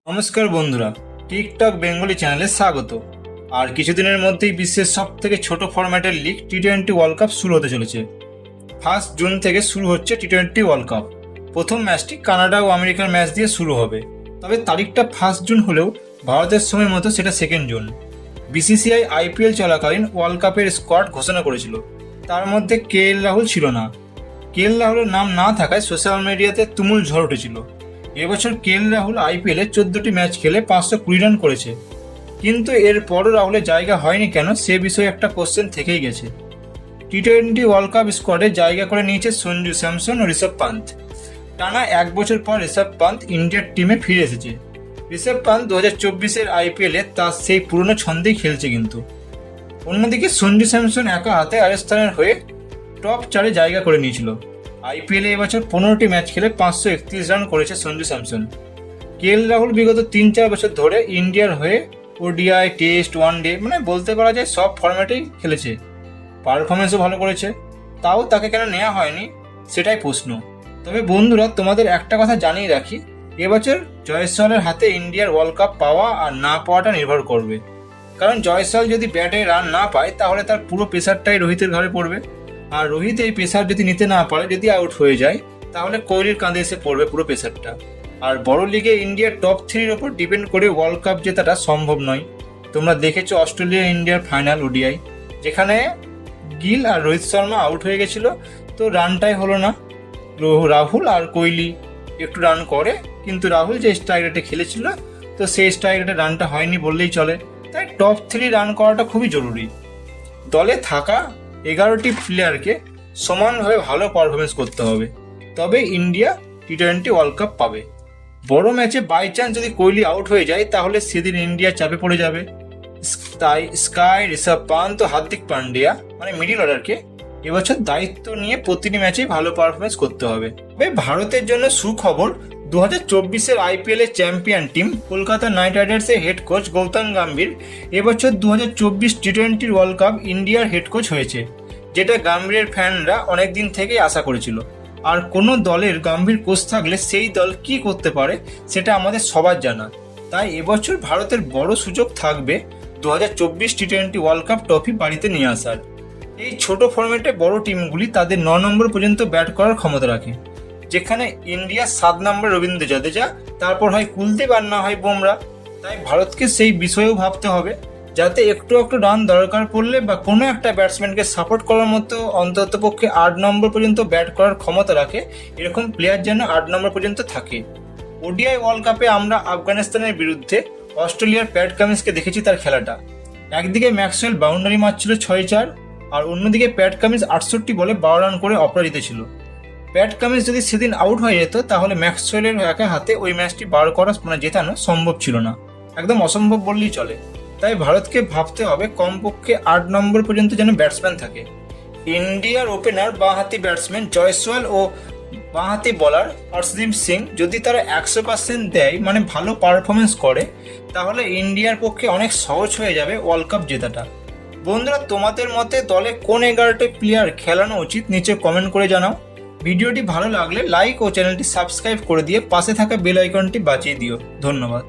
নমস্কার বন্ধুরা, TikTok Bengali চ্যানেলে স্বাগত। আর কিছুদিনের মধ্যেই বিশ্বের সব থেকে ছোট ফরম্যাটের লিগ টি-20 ওয়ার্ল্ড কাপ শুরু হতে চলেছে। 1 জুন থেকে শুরু হচ্ছে টি-20 ওয়ার্ল্ড কাপ। প্রথম ম্যাচটি কানাডা ও আমেরিকার ম্যাচ দিয়ে শুরু হবে, তবে তারিখটা 1 জুন হলেও ভারতের সময় মতো সেটা 2 জুন। বিসিসিআই আইপিএল চলাকালীন ওয়ার্ল্ড কাপের স্কোয়াড ঘোষণা করেছিল, তার মধ্যে কে.এল. রাহুল ছিল না। কে.এল. রাহুলের নাম না থাকায় সোশ্যাল মিডিয়াতে তুমুল ঝড় উঠেছিল। এবছর কে.এল. রাহুল আইপিএলে 14টি ম্যাচ খেলে 520 রান করেছে, কিন্তু এরপরও রাহুলের জায়গা হয়নি কেন সে বিষয়ে একটা কোশ্চেন থেকেই গেছে। টি-20 ওয়ার্ল্ড কাপ স্কোয়াডে জায়গা করে নিয়েছে সঞ্জু স্যামসন ও ঋষভ পান্ত। টানা 1 বছর পর ঋষভ পান্ত ইন্ডিয়ার টিমে ফিরে এসেছে। ঋষভ পান্ত 2024-এর আইপিএলে তার সেই পুরনো ছন্দেই খেলছে কিন্তু। অন্যদিকে সঞ্জু স্যামসন একা হাতে রাজস্থানের হয়ে টপ 4-এ জায়গা করে নিয়েছিল। আইপিএলে এবছর 15টি ম্যাচ খেলে 531 রান করেছে সঞ্জু স্যামসন। কে.এল. রাহুল বিগত 3-4 বছর ধরে ইন্ডিয়ার হয়ে ওডিআই, টেস্ট, ওয়ানডে বলতে পারা যায় সব ফরম্যাটেই খেলেছে। পারফরমেন্সও ভালো করেছে, তাও তাকে কেন নেওয়া হয়নি সেটাই প্রশ্ন। তবে বন্ধুরা, তোমাদের একটা কথা জানিয়ে রাখি, এবছর জয়সওয়ালের হাতে ইন্ডিয়ার ওয়ার্ল্ড কাপ পাওয়া আর না পাওয়াটা নির্ভর করবে। কারণ জয়সওয়াল যদি ব্যাটে রান না পায় তাহলে তার পুরো প্রেসারটাই রোহিতের ঘাড়ে পড়বে। আর রোহিত এই প্রেসার যদি নিতে না পারে, যদি আউট হয়ে যায়, তাহলে কোহলির কাঁধে এসে পড়বে পুরো প্রেসারটা। আর বড় লিগে ইন্ডিয়ার টপ 3-র ওপর ডিপেন্ড করে ওয়ার্ল্ড কাপ জেতাটা সম্ভব নয়। তোমরা দেখেছো অস্ট্রেলিয়া ইন্ডিয়ার ফাইনাল ওডিআই, যেখানে গিল আর রোহিত শর্মা আউট হয়ে গেছিল, তো রানটাই হলো না। রাহুল আর কোহলি একটু রান করে, কিন্তু রাহুল যে স্ট্রাইক রেটে খেলেছিল, তো সেই স্ট্রাইক রেটে রানটা হয়নি বললেই চলে। তাই টপ 3 রান করাটা খুবই জরুরি। দলে থাকা 11টি প্লেয়ারকে সমানভাবে ভালো পারফরমেন্স করতে হবে, তবে ইন্ডিয়া টি-20 ওয়ার্ল্ড কাপ পাবে। বড় ম্যাচে বাই চান্স যদি কোহলি আউট হয়ে যায়, তাহলে সেদিন ইন্ডিয়া চাপে পড়ে যাবে। তাই স্কাই, ঋষভ পান্ত ও হার্দিক পান্ডিয়া মিডিল অর্ডারকে এবছর দায়িত্ব নিয়ে প্রতিটি ম্যাচেই ভালো পারফরমেন্স করতে হবে। তবে ভারতের জন্য সুখবর, 2024-এর আইপিএলের চ্যাম্পিয়ন টিম কলকাতা নাইট রাইডার্সের হেড কোচ গৌতম গম্ভীর এবছর 2024 টি-20 ওয়ার্ল্ড কাপ ইন্ডিয়ার হেড কোচ হয়েছে, যেটা গম্ভীরের ফ্যানরা অনেকদিন থেকেই আশা করেছিল। আর কোনো দলের গম্ভীর কোচ থাকলে সেই দল কি করতে পারে সেটা আমাদের সবার জানা। তাই এবছর ভারতের বড় সুযোগ থাকবে 2024 টি-20 ওয়ার্ল্ড কাপ ট্রফি বাড়িতে নিয়ে আসার। এই ছোট ফরম্যাটে বড় টিমগুলি তাদের 9 নম্বর পর্যন্ত ব্যাট করার ক্ষমতা রাখে, যেখানে ইন্ডিয়া 7 নম্বর রবীন্দ্র জাদেজা, তারপর হয় কুলদীপ আর না হয় বুমরা। তাই ভারতকে সেই বিষয়েও ভাবতে হবে, যাতে একটু রান দরকার পড়লে বা কোনো একটা ব্যাটসম্যানকে সাপোর্ট করার মতো অন্ততপক্ষে 8 নম্বর পর্যন্ত ব্যাট করার ক্ষমতা রাখে, এরকম প্লেয়ার যেন 8 নম্বর পর্যন্ত থাকে। ওডিআই ওয়ার্ল্ড কাপে আমরা আফগানিস্তানের বিরুদ্ধে অস্ট্রেলিয়ার প্যাট কামিন্সকে দেখেছি তার খেলাটা। একদিকে ম্যাক্সওয়েল বাউন্ডারি মারছিল 6-4, আর অন্যদিকে প্যাট কামিন্স 68 বলে 12 রান করে অপরাজিত ছিল। প্যাট কামিন্স যদি সেদিন আউট হয়ে যেত, তাহলে ম্যাক্সওয়েলের একা হাতে ওই ম্যাচটি বার করা জেতানো সম্ভব ছিল না, একদম অসম্ভব বললেই চলে। তাই ভারতকে ভাবতে হবে কমপক্ষে 8 নম্বর পর্যন্ত যেন ব্যাটসম্যান থাকে। ইন্ডিয়ার ওপেনার বাঁহাতি ব্যাটসম্যান জয়সওয়াল ও বাঁহাতি বোলার হর্ষদীপ সিং যদি তারা 100% দেয়, ভালো পারফরমেন্স করে, তাহলে ইন্ডিয়ার পক্ষে অনেক সহজ হয়ে যাবে ওয়ার্ল্ড কাপ জেতাটা। বন্ধুরা, তোমাদের মতে দলে কোন 11টি প্লেয়ার খেলানো উচিত নিচে কমেন্ট করে জানাও। ভিডিওটি ভালো লাগলে লাইক ও চ্যানেলটি সাবস্ক্রাইব করে দিয়ে পাশে থাকা বেল আইকনটি বাজিয়ে দিও। ধন্যবাদ।